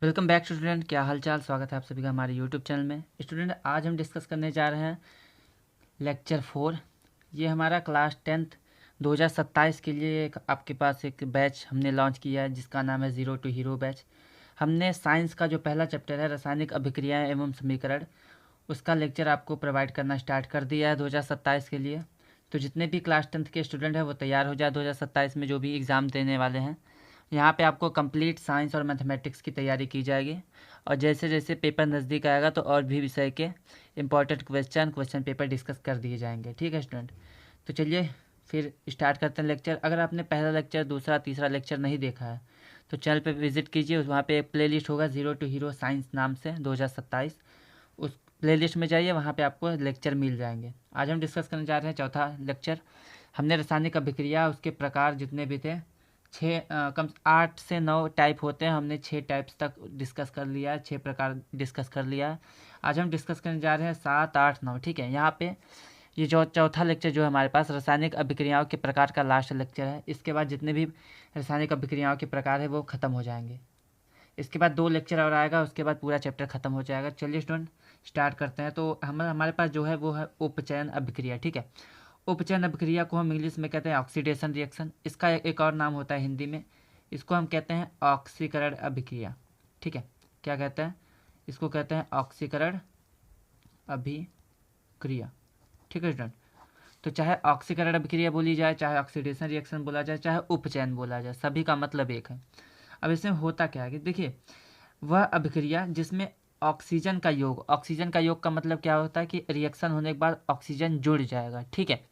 Welcome back student, क्या हाल चाल। स्वागत है आप सभी का हमारे यूट्यूब चैनल में। स्टूडेंट, आज हम डिस्कस करने जा रहे हैं लेक्चर 4। ये हमारा क्लास 10th 2027 के लिए आपके पास एक बैच हमने लॉन्च किया है जिसका नाम है ज़ीरो टू हीरो बैच। हमने साइंस का जो पहला चैप्टर है रासायनिक अभिक्रियाएं एवं समीकरण, उसका लेक्चर आपको प्रोवाइड करना स्टार्ट कर दिया है 2027 के लिए। तो जितने भी क्लास 10th के स्टूडेंट हैं वो तैयार हो जाए 2027 में जो भी एग्ज़ाम देने वाले हैं। यहाँ पे आपको कंप्लीट साइंस और मैथमेटिक्स की तैयारी की जाएगी और जैसे जैसे पेपर नज़दीक आएगा तो और भी विषय के इंपॉर्टेंट क्वेश्चन पेपर डिस्कस कर दिए जाएंगे। ठीक है स्टूडेंट, तो चलिए फिर स्टार्ट करते हैं लेक्चर। अगर आपने पहला लेक्चर, दूसरा, तीसरा लेक्चर नहीं देखा है तो चैनल पे विजिट कीजिए। वहाँ पे एक प्लेलिस्ट होगा ज़ीरो टू हीरो साइंस नाम से 2027। उस प्लेलिस्ट में जाइए, वहाँ पे आपको लेक्चर मिल जाएंगे। आज हम डिस्कस करने जा रहे हैं चौथा लेक्चर। हमने रासायनिक अभिक्रिया, उसके प्रकार जितने भी थे, 8 से 9 टाइप होते हैं। हमने 6 टाइप्स तक डिस्कस कर लिया है, 6 प्रकार डिस्कस कर लिया है। आज हम डिस्कस करने जा रहे हैं 7, 8, 9। ठीक है, यहाँ पे ये जो चौथा लेक्चर जो है हमारे पास रासायनिक अभिक्रियाओं के प्रकार का लास्ट लेक्चर है। इसके बाद जितने भी रासायनिक अभिक्रियाओं के प्रकार है वो ख़त्म हो जाएंगे। इसके बाद 2 लेक्चर और आएगा, उसके बाद पूरा चैप्टर ख़त्म हो जाएगा। चलिए स्टूडेंट स्टार्ट करते हैं। तो हमारे पास जो है वो है उपचयन अभिक्रिया। ठीक है, उपचयन अभिक्रिया को हम इंग्लिश में कहते हैं ऑक्सीडेशन रिएक्शन। इसका एक और नाम होता है हिंदी में, इसको हम कहते हैं ऑक्सीकरण अभिक्रिया। ठीक है, क्या कहते हैं, इसको कहते हैं ऑक्सीकरण अभिक्रिया। ठीक है स्टूडेंट, तो चाहे ऑक्सीकरण अभिक्रिया बोली जाए, चाहे ऑक्सीडेशन रिएक्शन बोला जाए, चाहे उपचयन बोला जाए, सभी का मतलब एक है। अब इसमें होता क्या है कि देखिए, वह अभिक्रिया जिसमें ऑक्सीजन का योग का मतलब क्या होता है कि रिएक्शन होने के बाद ऑक्सीजन जुड़ जाएगा। ठीक है,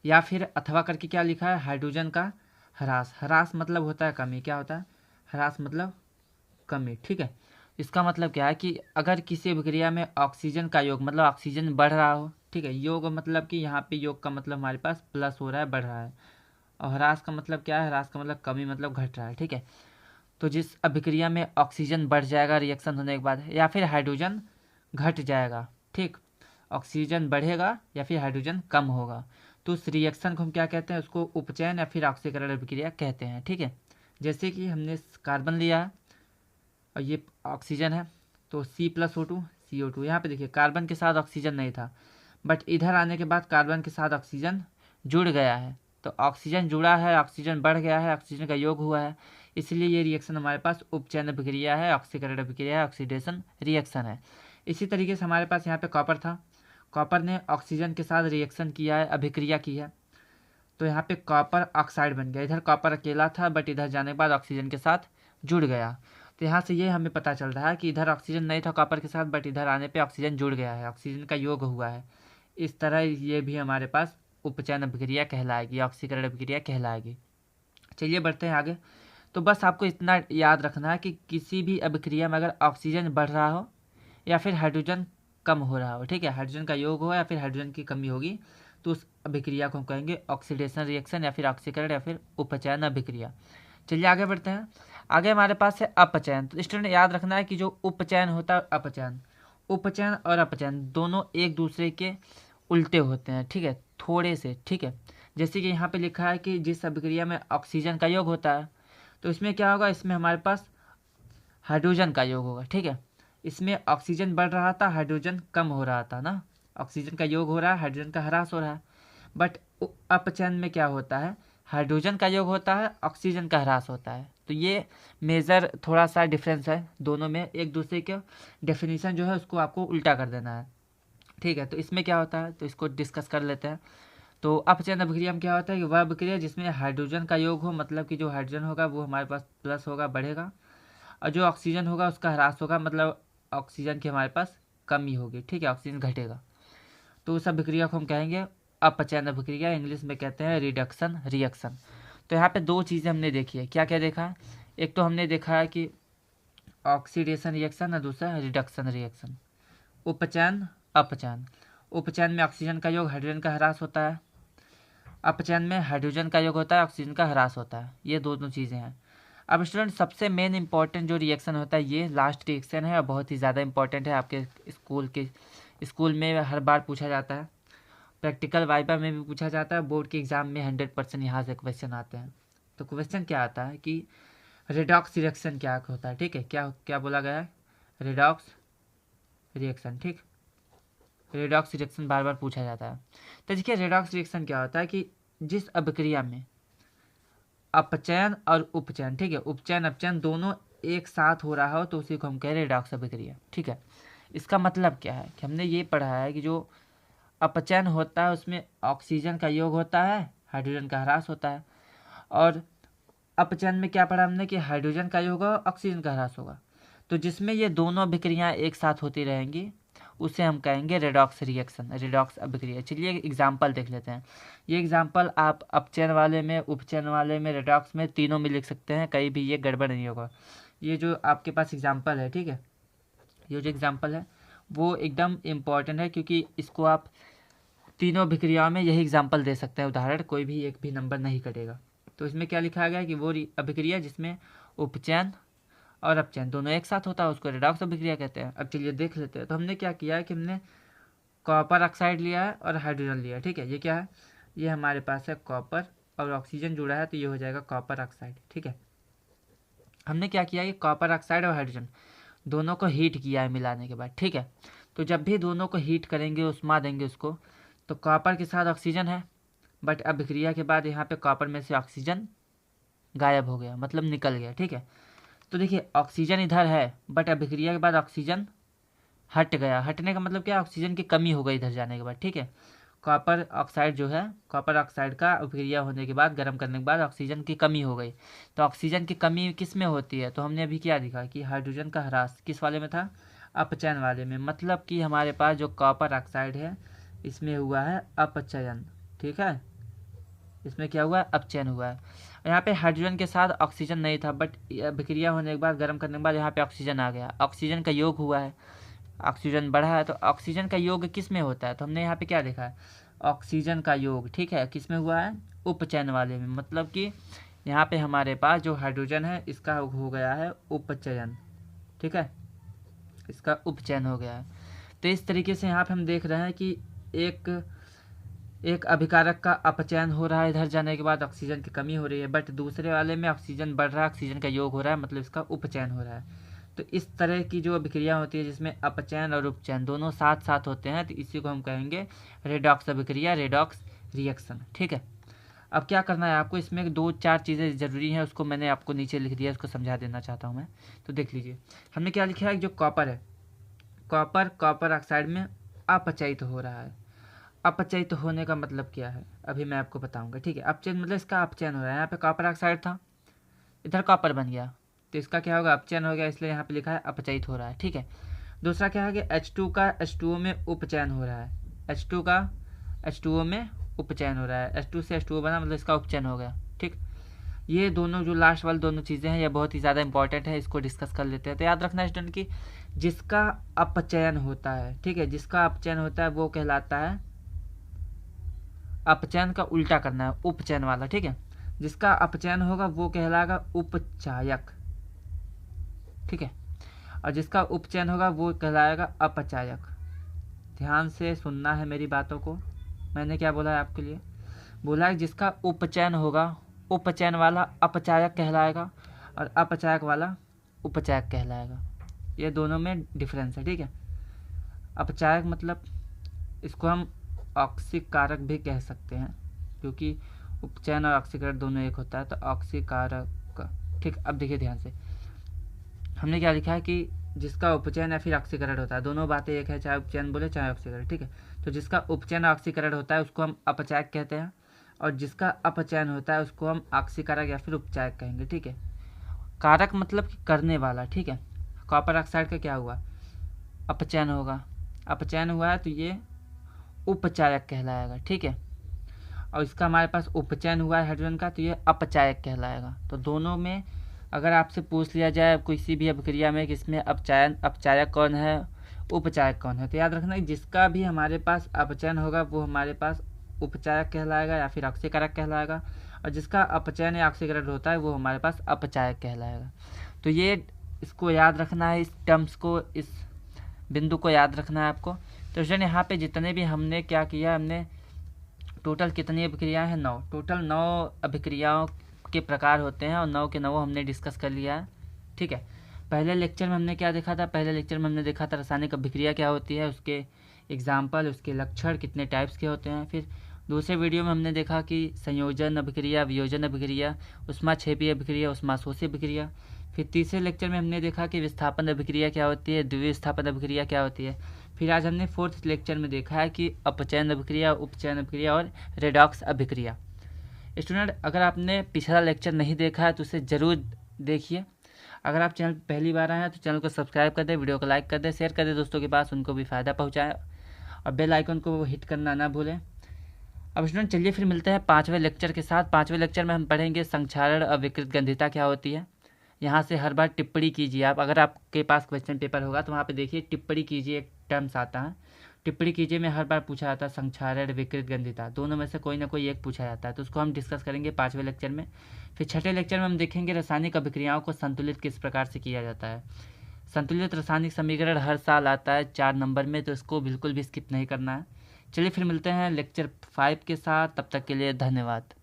या फिर अथवा करके क्या लिखा है, हाइड्रोजन का ह्रास। ह्रास मतलब होता है कमी। क्या होता है, ह्रास मतलब कमी। ठीक है, इसका मतलब क्या है कि अगर किसी अभिक्रिया में ऑक्सीजन का योग मतलब ऑक्सीजन बढ़ रहा हो। ठीक है, योग मतलब कि यहाँ पे योग का मतलब हमारे पास प्लस हो रहा है, बढ़ रहा है। और ह्रास का मतलब क्या है, ह्रास का मतलब कमी, मतलब घट रहा है। ठीक है, तो जिस अभिक्रिया में ऑक्सीजन बढ़ जाएगा रिएक्शन होने के बाद, या फिर हाइड्रोजन घट जाएगा। ठीक, ऑक्सीजन बढ़ेगा या फिर हाइड्रोजन कम होगा, तो उस रिएक्शन को हम क्या कहते हैं, उसको उपचयन या फिर ऑक्सीकरण अभिक्रिया कहते हैं। ठीक है, जैसे कि हमने कार्बन लिया है और ये ऑक्सीजन है, तो C+O2 CO2। यहाँ पे देखिए कार्बन के साथ ऑक्सीजन नहीं था, बट इधर आने के बाद कार्बन के साथ ऑक्सीजन जुड़ गया है। तो ऑक्सीजन जुड़ा है, ऑक्सीजन बढ़ गया है, ऑक्सीजन का योग हुआ है, इसलिए ये रिएक्शन हमारे पास उपचयन अभिक्रिया है, ऑक्सीकरण अभिक्रिया है, ऑक्सीडेशन रिएक्शन है। इसी तरीके से हमारे पास यहाँ पे कॉपर था, कॉपर ने ऑक्सीजन के साथ रिएक्शन किया है, अभिक्रिया की है, तो यहाँ पे कॉपर ऑक्साइड बन गया। इधर कॉपर अकेला था बट इधर जाने के बाद ऑक्सीजन के साथ जुड़ गया। तो यहाँ से ये हमें पता चल रहा है कि इधर ऑक्सीजन नहीं था कॉपर के साथ, बट इधर आने पे ऑक्सीजन जुड़ गया है, ऑक्सीजन का योग हुआ है। इस तरह ये भी हमारे पास उपचयन अभिक्रिया कहलाएगी, ऑक्सीकरण अभिक्रिया कहलाएगी। चलिए बढ़ते हैं आगे। तो बस आपको इतना याद रखना है कि किसी भी अभिक्रिया में अगर ऑक्सीजन बढ़ रहा हो या फिर हाइड्रोजन कम हो रहा हो, ठीक है, हाइड्रोजन का योग हो या फिर हाइड्रोजन की कमी होगी, तो उस अभिक्रिया को हम कहेंगे ऑक्सीडेशन रिएक्शन या फिर ऑक्सीकरण या फिर उपचयन अभिक्रिया। चलिए आगे बढ़ते हैं। आगे हमारे पास है अपचयन। तो स्टूडेंट याद रखना है कि जो उपचयन होता है, उपचयन और अपचयन दोनों एक दूसरे के उल्टे होते हैं। ठीक है, थोड़े से। ठीक है, जैसे कि यहाँ पे लिखा है कि जिस अभिक्रिया में ऑक्सीजन का योग होता है, तो इसमें क्या होगा, इसमें हमारे पास हाइड्रोजन का योग होगा। ठीक है, इसमें ऑक्सीजन बढ़ रहा था, हाइड्रोजन कम हो रहा था ना, ऑक्सीजन का योग हो रहा है, हाइड्रोजन का ह्रास हो रहा है। बट अपचयन में क्या होता है, हाइड्रोजन का योग होता है, ऑक्सीजन का ह्रास होता है। तो ये मेजर थोड़ा सा डिफरेंस है दोनों में, एक दूसरे के डेफिनेशन जो है उसको आपको उल्टा कर देना है। ठीक है, तो इसमें क्या होता है, तो इसको डिस्कस कर लेते हैं। तो अपचयन अभिक्रिया में क्या होता है कि वह अभिक्रिया जिसमें हाइड्रोजन का योग हो, मतलब कि जो हाइड्रोजन होगा वो हमारे पास प्लस होगा, बढ़ेगा, और जो ऑक्सीजन होगा उसका ह्रास होगा, मतलब ऑक्सीजन की हमारे पास कमी होगी। ठीक है, ऑक्सीजन घटेगा, तो उस अभिक्रिया को हम कहेंगे अपचयन अभिक्रिया, इंग्लिश में कहते हैं रिडक्शन रिएक्शन। तो यहाँ पे 2 चीज़ें हमने देखी है। क्या क्या देखा है, एक तो हमने देखा है कि ऑक्सीडेशन रिएक्शन और दूसरा रिडक्शन रिएक्शन। उपचयन अपचयन, उपचयन में ऑक्सीजन का योग हाइड्रोजन का ह्रास होता है, अपचयन में हाइड्रोजन का योग होता है, ऑक्सीजन का ह्रास होता है। ये दोनों चीज़ें हैं। अब स्टूडेंट सबसे मेन इंपॉर्टेंट जो रिएक्शन होता है ये लास्ट रिएक्शन है और बहुत ही ज़्यादा इंपॉर्टेंट है। आपके स्कूल में हर बार पूछा जाता है, प्रैक्टिकल वाइवा में भी पूछा जाता है, बोर्ड के एग्ज़ाम में 100% यहाँ से क्वेश्चन आते हैं। तो क्वेश्चन क्या आता है कि रेडॉक्स रिएक्शन क्या होता है, ठीक है, क्या क्या बोला गया है, रेडॉक्स रिएक्शन, ठीक, रेडॉक्स रिएक्शन बार बार पूछा जाता है। तो देखिए रेडॉक्स रिएक्शन क्या होता है कि जिस अभिक्रिया में अपचयन और उपचयन, ठीक है, उपचयन अपचयन दोनों एक साथ हो रहा हो तो उसी को हम कह रहे हैं रेडॉक्स अभिक्रिया, ठीक है। इसका मतलब क्या है कि हमने ये पढ़ा है कि जो अपचयन होता है उसमें ऑक्सीजन का योग होता है, हाइड्रोजन का ह्रास होता है, और अपचयन में क्या पढ़ा हमने कि हाइड्रोजन का योग होगा, ऑक्सीजन का ह्रास होगा। तो जिसमें ये दोनों अभिक्रियाएं एक साथ होती रहेंगी उसे हम कहेंगे रेडॉक्स रिएक्शन, रेडॉक्स अभिक्रिया। चलिए एक एग्जाम्पल देख लेते हैं। ये एग्जाम्पल आप अपचयन वाले में, उपचयन वाले में, रेडॉक्स में, तीनों में लिख सकते हैं, कहीं भी ये गड़बड़ नहीं होगा। ये जो आपके पास एग्जाम्पल है, ठीक है, ये जो एग्जाम्पल है वो एकदम इम्पॉर्टेंट है क्योंकि इसको आप तीनों अभिक्रियाओं में यही एग्जाम्पल दे सकते हैं, उदाहरण कोई भी एक भी नंबर नहीं कटेगा। तो इसमें क्या लिखा गया है कि वो अभिक्रिया जिसमें उपचयन और अपचयन दोनों एक साथ होता है उसको रेडॉक्स अभिक्रिया कहते हैं। अब चलिए देख लेते हैं। तो हमने क्या किया है कि हमने कॉपर ऑक्साइड लिया है और हाइड्रोजन लिया है, ठीक है, ये क्या है, ये हमारे पास है कॉपर और ऑक्सीजन जुड़ा है तो ये हो जाएगा कॉपर ऑक्साइड, ठीक है। हमने क्या किया कि कॉपर ऑक्साइड और हाइड्रोजन दोनों को हीट किया है मिलाने के बाद, ठीक है। तो जब भी दोनों को हीट करेंगे, उष्मा देंगे उसको, तो कॉपर के साथ ऑक्सीजन है, बट अभिक्रिया के बाद यहाँ पे कॉपर में से ऑक्सीजन गायब हो गया, मतलब निकल गया, ठीक है। तो देखिए ऑक्सीजन इधर है बट अभिक्रिया के बाद ऑक्सीजन हट गया। हटने का मतलब क्या, ऑक्सीजन की कमी हो गई इधर जाने के बाद, ठीक है। कॉपर ऑक्साइड जो है, कॉपर ऑक्साइड का अभिक्रिया होने के बाद, गर्म करने के बाद ऑक्सीजन की कमी हो गई। तो ऑक्सीजन की कमी किस में होती है, तो हमने अभी क्या दिखा कि हाइड्रोजन का ह्रास किस वाले में था, अपचयन वाले में। मतलब कि हमारे पास जो कॉपर ऑक्साइड है इसमें हुआ है अपचयन, ठीक है, इसमें क्या हुआ है, अपचयन हुआ है। यहाँ पे हाइड्रोजन के साथ ऑक्सीजन नहीं था बट अभिक्रिया होने के बाद, गर्म करने के बाद यहाँ पे ऑक्सीजन आ गया, ऑक्सीजन का योग हुआ है, ऑक्सीजन बढ़ा है। तो ऑक्सीजन का योग किस में होता है, तो हमने यहाँ पे क्या देखा है, ऑक्सीजन का योग, ठीक है, किस में हुआ है, उपचयन वाले में। मतलब कि यहाँ पे हमारे पास जो हाइड्रोजन है इसका हो गया है उपचयन, ठीक है, इसका उपचयन हो गया है। तो इस तरीके से यहाँ पे हम देख रहे हैं कि एक अभिकारक का अपचयन हो रहा है, इधर जाने के बाद ऑक्सीजन की कमी हो रही है, बट दूसरे वाले में ऑक्सीजन बढ़ रहा है, ऑक्सीजन का योग हो रहा है, मतलब इसका उपचयन हो रहा है। तो इस तरह की जो अभिक्रिया होती है जिसमें अपचयन और उपचयन दोनों साथ साथ होते हैं तो इसी को हम कहेंगे रेडॉक्स अभिक्रिया, रेडॉक्स रिएक्शन, ठीक है। अब क्या करना है आपको, इसमें दो चार चीज़ें ज़रूरी हैं, उसको मैंने आपको नीचे लिख दिया, उसको समझा देना चाहता हूँ मैं। तो देख लीजिए हमने क्या लिखा है, जो कॉपर है, कॉपर ऑक्साइड में अपचयित हो रहा है। अपचयित होने का मतलब क्या है अभी मैं आपको बताऊंगा, ठीक है। अपचयन मतलब इसका अपचयन हो रहा है, यहाँ पे कॉपर ऑक्साइड था, इधर कॉपर बन गया, तो इसका क्या होगा, अपचयन हो गया, इसलिए यहाँ पे लिखा है अपचयित हो रहा है, ठीक है। दूसरा क्या है कि H2 का H2O में उपचयन हो रहा है, H2 का H2O में उपचयन हो रहा है, H2 से H2O बना मतलब इसका उपचयन हो गया, ठीक। ये दोनों जो लास्ट वाली दोनों चीज़ें हैं ये बहुत ही ज़्यादा इंपॉर्टेंट है, इसको डिस्कस कर लेते हैं। तो याद रखना स्टूडेंट कि जिसका अपचयन होता है, ठीक है, जिसका अपचयन होता है वो कहलाता है, अपचयन का उल्टा करना है, उपचयन वाला, ठीक है। जिसका अपचयन होगा वो कहलाएगा उपचायक, ठीक है, और जिसका उपचयन होगा वो कहलाएगा अपचायक। ध्यान से सुनना है मेरी बातों को, मैंने क्या बोला है आपके लिए, बोला है जिसका उपचयन होगा, उपचयन वाला अपचायक कहलाएगा और अपचायक वाला उपचायक कहलाएगा। ये दोनों में डिफरेंस है, ठीक है। अपचायक मतलब इसको हम ऑक्सीकारक भी कह सकते हैं क्योंकि उपचयन और ऑक्सीकरण दोनों एक होता है, तो ऑक्सीकारक, ठीक। अब देखिए ध्यान से, हमने क्या लिखा है कि जिसका उपचयन या फिर ऑक्सीकरण होता है, दोनों बातें एक है, चाहे उपचयन बोले चाहे ऑक्सीकरण, ठीक है। तो जिसका उपचयन और ऑक्सीकरण होता है उसको हम अपचायक कहते हैं, और जिसका अपचयन होता है उसको हम ऑक्सीकारक या फिर उपचायक कहेंगे, ठीक है। कारक मतलब कि करने वाला, ठीक है। कॉपर ऑक्साइड का क्या हुआ, अपचयन होगा, अपचयन हुआ है तो ये उपचायक कहलाएगा, ठीक है। और इसका हमारे पास उपचयन हुआ है हाइड्रोजन का तो ये अपचायक कहलाएगा। तो दोनों में अगर आपसे पूछ लिया जाए किसी भी अभिक्रिया में कि इसमें अपचायक कौन है, उपचायक कौन है, तो याद रखना जिसका भी हमारे पास अपचयन होगा वो हमारे पास उपचायक कहलाएगा या फिर ऑक्सीकारक कहलाएगा, और जिसका अपचयन या ऑक्सीकरण होता है वो हमारे पास अपचायक कहलाएगा। तो ये इसको याद रखना है, इस टर्म्स को, इस बिंदु को याद रखना है आपको। तो स्टूडेंट यहाँ पे जितने भी हमने क्या किया, हमने टोटल कितनी अभिक्रियाएं हैं, 9, टोटल 9 अभिक्रियाओं के प्रकार होते हैं और 9 के 9 हमने डिस्कस कर लिया है। ठीक है, पहले लेक्चर में हमने क्या देखा था? पहले लेक्चर में हमने देखा था रासायनिक अभिक्रिया क्या होती है, उसके एग्जाम्पल, उसके लक्षण, कितने टाइप्स के होते हैं। फिर दूसरे वीडियो में हमने देखा कि संयोजन अभिक्रिया, वियोजन अभिक्रिया, ऊष्माक्षेपीय अभिक्रिया, ऊष्माशोषी अभिक्रिया। फिर तीसरे लेक्चर में हमने देखा कि विस्थापन अभिक्रिया क्या होती है, द्विविस्थापन अभिक्रिया क्या होती है। फिर आज हमने फोर्थ लेक्चर में देखा है कि अपचयन अभिक्रिया, उपचयन अभिक्रिया और रेडॉक्स अभिक्रिया। स्टूडेंट, अगर आपने पिछला लेक्चर नहीं देखा है तो उसे ज़रूर देखिए। अगर आप चैनल पहली बार आए हैं तो चैनल को सब्सक्राइब कर दें, वीडियो को लाइक कर दें, शेयर कर दें दोस्तों के पास, उनको भी फ़ायदा पहुँचाएँ और बेल आइकन को हिट करना ना भूलें। अब स्टूडेंट चलिए फिर मिलते हैं 5वें लेक्चर के साथ। 5वें लेक्चर में हम पढ़ेंगे संक्षारण अविकृत गंधिता क्या होती है। यहाँ से हर बार टिप्पणी कीजिए आप, अगर आपके पास क्वेश्चन पेपर होगा तो वहाँ पे देखिए टिप्पणी कीजिए, एक टर्म्स आता है, टिप्पणी कीजिए में हर बार पूछा जाता है संक्षारण विकृत गंधिता, दोनों में से कोई ना कोई एक पूछा जाता है, तो उसको हम डिस्कस करेंगे 5वें लेक्चर में। फिर 6ठे लेक्चर में हम देखेंगे रासायनिक अभिक्रियाओं को संतुलित किस प्रकार से किया जाता है। संतुलित रासायनिक समीकरण हर साल आता है 4 नंबर में, तो इसको बिल्कुल भी स्किप नहीं करना है। चलिए फिर मिलते हैं लेक्चर 5 के साथ, तब तक के लिए धन्यवाद।